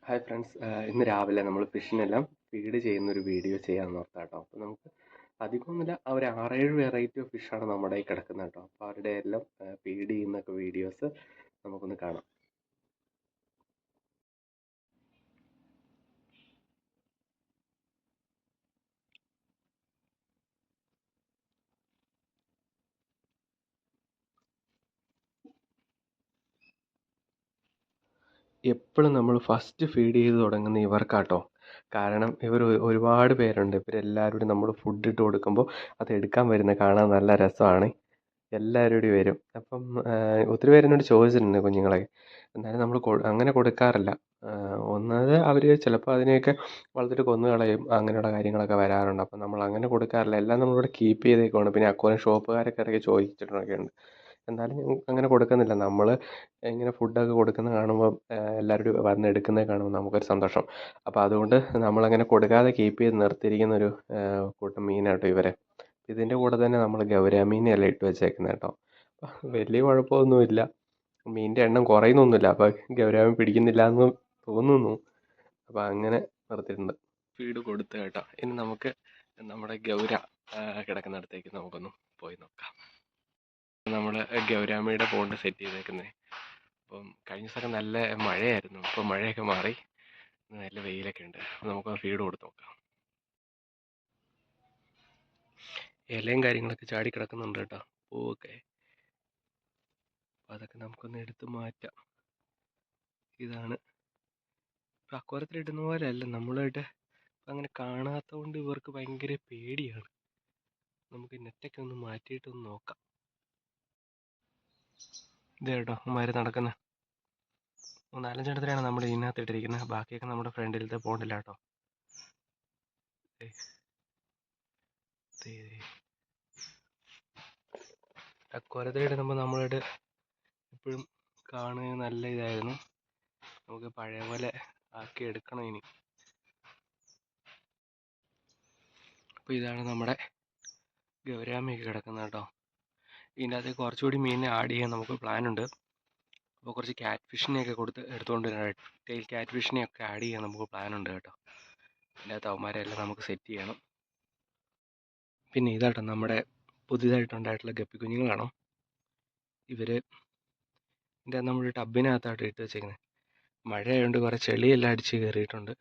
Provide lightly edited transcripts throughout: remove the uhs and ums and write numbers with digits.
Hi friends, ഇന്ന് രാവിലെ നമ്മൾ ഫിഷിനെല്ലാം ഫീഡ് ചെയ്യുന്ന ഒരു വീഡിയോ ചെയ്യാമെന്ന് ഓർത്താ കേട്ടോ. അപ്പോൾ നമുക്ക് അധികമൊന്നുമില്ല, ഒരു 6-7 വെറൈറ്റി ഓഫ് ഫിഷാണ് നമ്മുടെ കയ്യിൽ കിടക്കുന്നത് കേട്ടോ. അപ്പോൾ അവരുടെ എല്ലാം ഫീഡ് ചെയ്യുന്നൊക്കെ വീഡിയോസ് നമുക്കൊന്ന് കാണാം. എപ്പോഴും നമ്മൾ ഫസ്റ്റ് ഫീഡ് ചെയ്ത് തുടങ്ങുന്ന ഇവർക്കാട്ടോ. കാരണം ഇവർ ഒരുപാട് പേരുണ്ട്. ഇവരെല്ലാവരും കൂടി നമ്മൾ ഫുഡ് ഇട്ട് കൊടുക്കുമ്പോൾ അത് എടുക്കാൻ വരുന്നത് കാണാൻ നല്ല രസമാണ്. എല്ലാവരും കൂടി വരും. അപ്പം ഒത്തിരി പേര് എന്നോട് ചോദിച്ചിട്ടുണ്ട് കുഞ്ഞുങ്ങളെ. എന്നാലും നമ്മൾ അങ്ങനെ കൊടുക്കാറില്ല. ഒന്നാമത് അവർ ചിലപ്പോൾ അതിനെയൊക്കെ വളർത്തിയിട്ട് കൊന്നു കളയും, അങ്ങനെയുള്ള കാര്യങ്ങളൊക്കെ വരാറുണ്ട്. അപ്പം നമ്മൾ അങ്ങനെ കൊടുക്കാറില്ല. എല്ലാം നമ്മളിവിടെ കീപ്പ് ചെയ്തേക്കുവാണ്. പിന്നെ അക്വേറിയം ഷോപ്പുകാരൊക്കെ ഇടയ്ക്ക് ചോദിച്ചിട്ടൊക്കെ ഉണ്ട്. എന്നാലും അങ്ങനെ കൊടുക്കുന്നില്ല. നമ്മൾ ഇങ്ങനെ ഫുഡൊക്കെ കൊടുക്കുന്നത് കാണുമ്പോൾ എല്ലാവരും കൂടി വന്ന് എടുക്കുന്നത് കാണുമ്പോൾ നമുക്കൊരു സന്തോഷം. അപ്പോൾ അതുകൊണ്ട് നമ്മളങ്ങനെ കൊടുക്കാതെ കീപ്പ് ചെയ്ത് നിർത്തിയിരിക്കുന്ന ഒരു കൂട്ടം മീനാട്ടോ ഇവരെ. ഇതിൻ്റെ കൂടെ തന്നെ നമ്മൾ ഗൗരാമീനെയല്ല ഇട്ട് വെച്ചേക്കുന്നത് കേട്ടോ. വലിയ കുഴപ്പമൊന്നുമില്ല, മീനിൻ്റെ എണ്ണം കുറയുന്നൊന്നുമില്ല. അപ്പോൾ ഗൗരാമീൻ പിടിക്കുന്നില്ല എന്ന് തോന്നുന്നു. അപ്പോൾ അങ്ങനെ നിർത്തിയിട്ടുണ്ട്. ഫീഡ് കൊടുത്ത് കേട്ടോ. ഇനി നമുക്ക് നമ്മുടെ കിടക്കുന്നിടത്തേക്ക് നമുക്കൊന്ന് പോയി നോക്കാം. നമ്മൾ ഗൗരാമിയുടെ പോണ്ട് സെറ്റ് ചെയ്തേക്കുന്നത്. അപ്പം കഴിഞ്ഞ ദിവസമൊക്കെ നല്ല മഴയായിരുന്നു. ഇപ്പോൾ മഴയൊക്കെ മാറി, നല്ല വെയിലൊക്കെ ഉണ്ട്. അപ്പോൾ നമുക്ക് ഫീഡ് കൊടുത്ത് നോക്കാം. ഇലയും കാര്യങ്ങളൊക്കെ ചാടി കിടക്കുന്നുണ്ട് കേട്ടോ, പൂവൊക്കെ. അപ്പോൾ അതൊക്കെ നമുക്കൊന്ന് എടുത്ത് മാറ്റാം. ഇതാണ് ഇപ്പം അക്വാറിയത്തിൽ ഇടുന്ന പോലെ അല്ല, നമ്മളായിട്ട് അങ്ങനെ കാണാത്തത് കൊണ്ട് ഇവർക്ക് ഭയങ്കര പേടിയാണ്. നമുക്ക് നെറ്റൊക്കെ ഒന്ന് മാറ്റിയിട്ടൊന്ന് നോക്കാം. ഇത് കേട്ടോ മാതിരി നടക്കുന്ന 4-5 എണ്ണത്തിനാണ് നമ്മൾ ഇതിനകത്ത് ഇട്ടിരിക്കുന്നത്. ബാക്കിയൊക്കെ നമ്മുടെ ഫ്രണ്ടിലത്തെ പോണ്ടില്ല കേട്ടോ. അക്വാറിയത്തിൽ ഇടുമ്പോൾ നമ്മളായിട്ട് എപ്പോഴും കാണുക നല്ല ഇതായിരുന്നു. നമുക്ക് പഴയ പോലെ ആക്കി എടുക്കണം ഇനി. അപ്പോൾ ഇതാണ് നമ്മുടെ ഗൗരാമിയൊക്കെ കിടക്കുന്നത് കേട്ടോ. ഇതിൻ്റെ അകത്ത് കുറച്ചുകൂടി മീനിനെ ആഡ് ചെയ്യാൻ നമുക്ക് പ്ലാനുണ്ട്. അപ്പോൾ കുറച്ച് ക്യാറ്റ് ഫിഷിനെയൊക്കെ എടുത്തുകൊണ്ട് ടെയിൽ ക്യാറ്റ് ഫിഷിനെയൊക്കെ ആഡ് ചെയ്യാൻ നമുക്ക് പ്ലാനുണ്ട് കേട്ടോ. ഇതിൻ്റെ അകത്ത് അവന്മാരെല്ലാം നമുക്ക് സെറ്റ് ചെയ്യണം. പിന്നെ ഇതാട്ടോ നമ്മുടെ പുതിയതായിട്ടുണ്ടായിട്ടുള്ള ഗപ്പി കുഞ്ഞുങ്ങളാണോ ഇവർ. ഇതിൻ്റെ നമ്മൾ ടബിനകത്തായിട്ട് ഇട്ട് വെച്ചേക്കുന്നത്. മഴയായതുകൊണ്ട് കുറേ ചെളിയെല്ലാം അടിച്ച് കയറിയിട്ടുണ്ട്.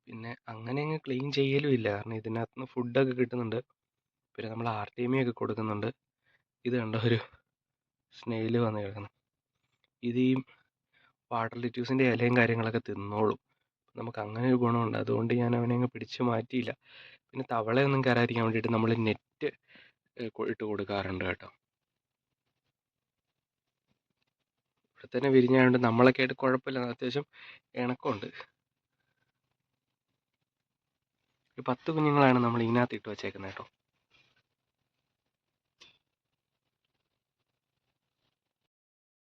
പിന്നെ അങ്ങനെ അങ്ങ് ക്ലീൻ ചെയ്യലും ഇല്ല, കാരണം ഇതിനകത്തുനിന്ന് ഫുഡൊക്കെ കിട്ടുന്നുണ്ട്. പിന്നെ നമ്മൾ ആർട്ടീമിയൊക്കെ കൊടുക്കുന്നുണ്ട്. ഇത് കണ്ടോ, ഒരു സ്നെയിൽ വന്ന് കിടക്കണം. ഇത് ഈ വാട്ടർ ലിറ്റ്യൂസിൻ്റെ ഇലയും കാര്യങ്ങളൊക്കെ തിന്നോളും. നമുക്ക് അങ്ങനെ ഒരു ഗുണമുണ്ട്. അതുകൊണ്ട് ഞാൻ അവനെ അങ്ങ് പിടിച്ച് മാറ്റിയില്ല. പിന്നെ തവളയൊന്നും കയറാതിരിക്കാൻ വേണ്ടിയിട്ട് നമ്മൾ നെറ്റ് ഇട്ട് കൊടുക്കാറുണ്ട് കേട്ടോ. ഇവിടെ തന്നെ വിരിഞ്ഞായതുകൊണ്ട് നമ്മളൊക്കെ ആയിട്ട് കുഴപ്പമില്ല, അത്യാവശ്യം ഇണക്കമുണ്ട്. ഒരു 10 കുഞ്ഞുങ്ങളാണ് നമ്മൾ ഇതിനകത്ത് ഇട്ട് വെച്ചേക്കുന്നത് കേട്ടോ.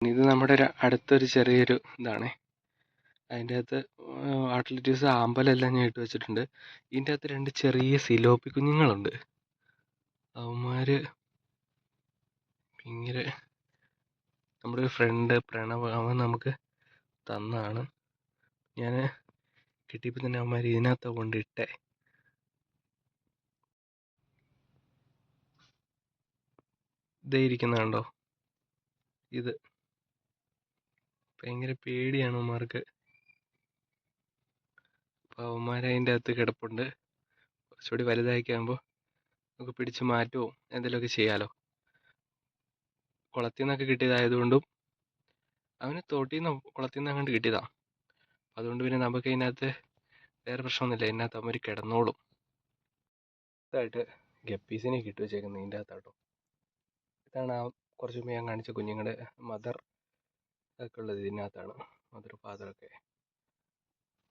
ഇത് നമ്മുടെ അടുത്തൊരു ചെറിയൊരു ഇതാണ്. അതിൻ്റെ അകത്ത് വാട്ടർ ലിറ്റ്യൂസ് ആമ്പലെല്ലാം ഞാൻ ഇട്ട് വെച്ചിട്ടുണ്ട്. ഇതിൻ്റെ അകത്ത് 2 ചെറിയ സിലോപ്പി കുഞ്ഞുങ്ങളുണ്ട്. അവന്മാർ ഭയങ്കര, നമ്മുടെ ഒരു ഫ്രണ്ട് പ്രണവ്, അവൻ നമുക്ക് തന്നാണ്. ഞാൻ കിട്ടിയപ്പോൾ തന്നെ അവന്മാർ ഇതിനകത്ത് കൊണ്ടിട്ടേ. ഇതേ ഇരിക്കുന്ന കണ്ടോ, ഇത് ഭയങ്കര പേടിയാണ് അവന്മാർക്ക്. അപ്പോൾ അവന്മാർ അതിൻ്റെ അകത്ത് കിടപ്പുണ്ട്. കുറച്ചുകൂടി വലുതായിക്കാകുമ്പോൾ നമുക്ക് പിടിച്ച് മാറ്റുമോ എന്തെങ്കിലുമൊക്കെ ചെയ്യാമല്ലോ. കുളത്തിൽ നിന്നൊക്കെ കിട്ടിയതായതുകൊണ്ടും അവന് തോട്ടിൽ നിന്ന് കുളത്തിൽ നിന്ന് അങ്ങോട്ട് കിട്ടിയതാണ്. അതുകൊണ്ട് പിന്നെ നമുക്ക് ഇതിനകത്ത് വേറെ പ്രശ്നമൊന്നുമില്ല, ഇതിനകത്ത് അവന്മാർ കിടന്നോളും. ഇതായിട്ട് ഗപ്പീസിനെ കിട്ടി വെച്ചേക്കുന്നത് ഇതിൻ്റെ അകത്താട്ടോ. ഇതാണ് ആ കുറച്ച് മുമ്പ് ഞാൻ കാണിച്ച കുഞ്ഞുങ്ങളുടെ മദർ ഒക്കെ ഉള്ളത് ഇതിനകത്താണ്, മദർ ഫാദറൊക്കെ.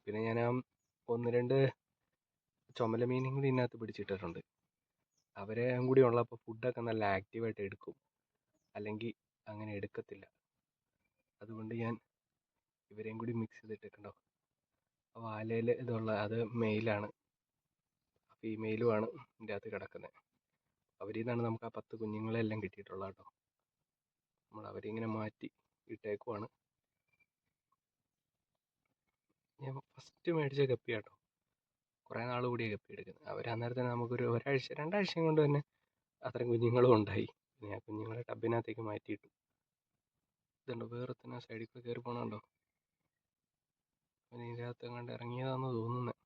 പിന്നെ ഞാൻ 1-2 ചുമല മീനും കൂടി ഇതിനകത്ത് പിടിച്ചിട്ടിട്ടുണ്ട്. അവരെ കൂടി ഉള്ളപ്പോൾ ഫുഡൊക്കെ നല്ല ആക്റ്റീവായിട്ട് എടുക്കും, അല്ലെങ്കിൽ അങ്ങനെ എടുക്കത്തില്ല. അതുകൊണ്ട് ഞാൻ ഇവരെയും കൂടി മിക്സ് ചെയ്തിട്ടുണ്ടോ. വാലയിൽ ഇതുള്ള അത് മെയിലാണ്, ഫീമെയിലുമാണ് ഇതിൻ്റെ അകത്ത് കിടക്കുന്നത്. അവരിൽ നിന്നാണ് നമുക്ക് ആ 10 കുഞ്ഞുങ്ങളെല്ലാം കിട്ടിയിട്ടുള്ളത് കേട്ടോ. നമ്മൾ അവരിങ്ങനെ മാറ്റി ഇട്ടേക്കുവാണ്. ഞാൻ ഫസ്റ്റ് മേടിച്ച ഗപ്പിയാട്ടോ. കുറേ നാൾ കൂടിയാണ് ഗപ്പി എടുക്കുന്നത്. അവർ അന്നേരത്തിന് നമുക്കൊരു ഒരാഴ്ച 2 ആഴ്ചയും കൊണ്ട് തന്നെ അത്രയും കുഞ്ഞുങ്ങളും ഉണ്ടായി. പിന്നെ ഞാൻ കുഞ്ഞുങ്ങളെ ടബിനകത്തേക്ക് മാറ്റിയിട്ടു. ഇതുണ്ടോ വേറൊരുത്തൻ ആ സൈഡിൽ കൂടെ കയറി പോകണുണ്ടോ? അവൻ ഇതിനകത്ത് എങ്ങാണ്ട് ഇറങ്ങിയതാണെന്ന് തോന്നുന്നത്.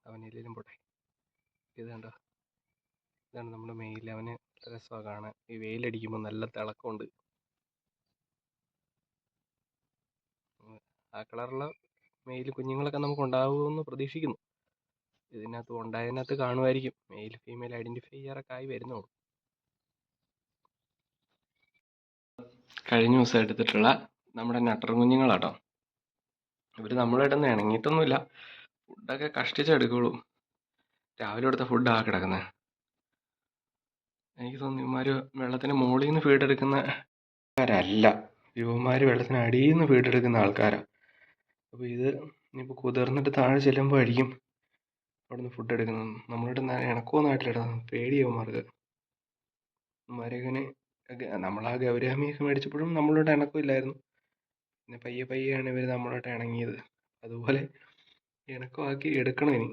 അവൻ എല്ലാം പോട്ടെ. ഇത് കണ്ടോ, ഇതാണ് നമ്മുടെ മെയിൽ. അവന് നല്ല രസമാണ് കാണാൻ. ഈ വെയിലടിക്കുമ്പോൾ നല്ല തിളക്കമുണ്ട്. ആ കളറുള്ള മെയിൽ കുഞ്ഞുങ്ങളൊക്കെ നമുക്ക് ഉണ്ടാവുമെന്ന് പ്രതീക്ഷിക്കുന്നു. ഉണ്ടായതിനകത്ത് കാണുമായിരിക്കും. മെയിൽ ഫീമെയിൽ ഐഡൻറ്റിഫൈ ചെയ്യാറൊക്കെ ആയി വരുന്നുള്ളൂ. കഴിഞ്ഞ ദിവസം എടുത്തിട്ടുള്ള നമ്മുടെ നട്ടർ കുഞ്ഞുങ്ങളാട്ടോ. ഇവർ നമ്മളുടെ നിന്ന് ഇണങ്ങിയിട്ടൊന്നുമില്ല. ഫുഡൊക്കെ കഷ്ടിച്ചെടുക്കുള്ളൂ. രാവിലെ കൊടുത്ത ഫുഡാ കിടക്കുന്നത്. എനിക്ക് തോന്നുന്നു ഇവന്മാർ വെള്ളത്തിന് മുകളിൽ നിന്ന് ഫീഡ് എടുക്കുന്ന ആൾക്കാരല്ല. ഇവന്മാർ വെള്ളത്തിന് അടിയിൽ നിന്ന് ഫീഡ് എടുക്കുന്ന ആൾക്കാരാണ്. അപ്പോൾ ഇത് ഇനിയിപ്പോൾ കുതിർന്നിട്ട് താഴെ ചെല്ലുമ്പോൾ ആയിരിക്കും അവിടെ നിന്ന് ഫുഡ് എടുക്കുന്നത്. നമ്മളുടെ ഇണക്കമൊന്നും ആയിട്ടില്ല. പേടിയവന്മാർക്ക്. ഇവന്മാരിങ്ങനെ നമ്മൾ ആ ഗൗരാമിയൊക്കെ മേടിച്ചപ്പോഴും നമ്മളോട് ഇണക്കമില്ലായിരുന്നു. പിന്നെ പയ്യെ പയ്യെയാണ് ഇവർ നമ്മളോട്ട് ഇണങ്ങിയത്. അതുപോലെ ഇണക്കമാക്കി എടുക്കണം ഇനി.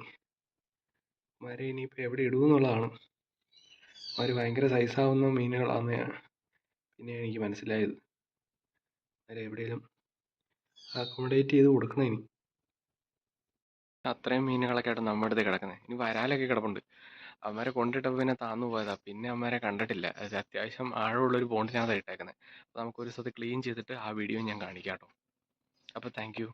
ഇവന്മാരെ ഇനിയിപ്പോൾ എവിടെ ഇടുമെന്നുള്ളതാണ്. ഇവന്മാർ ഭയങ്കര സൈസാവുന്ന മീനുകളാണെന്ന് പിന്നെ എനിക്ക് മനസ്സിലായത്. അവരെ എവിടെയെങ്കിലും അക്കോമഡേറ്റ് ചെയ്ത് കൊടുക്കണം ഇനി. അത്രയും മീനുകളൊക്കെ ആയിട്ട് നമ്മുടെ അടുത്ത് കിടക്കുന്നത്. ഇനി വരാലൊക്കെ കിടപ്പുണ്ട്. അവന്മാരെ കൊണ്ടിട്ടപ്പോൾ പിന്നെ താന്നു പോയതാ. പിന്നെ അവന്മാരെ കണ്ടിട്ടില്ല. അത് അത്യാവശ്യം ആഴമുള്ളൊരു പോണ്ടിനകത്താണ് ഇട്ടേക്കുന്നത്. അപ്പോൾ നമുക്കൊരു ദിവസം അത് ക്ലീൻ ചെയ്തിട്ട് ആ വീഡിയോ ഞാൻ കാണിക്കാം കേട്ടോ. അപ്പോൾ താങ്ക് യു.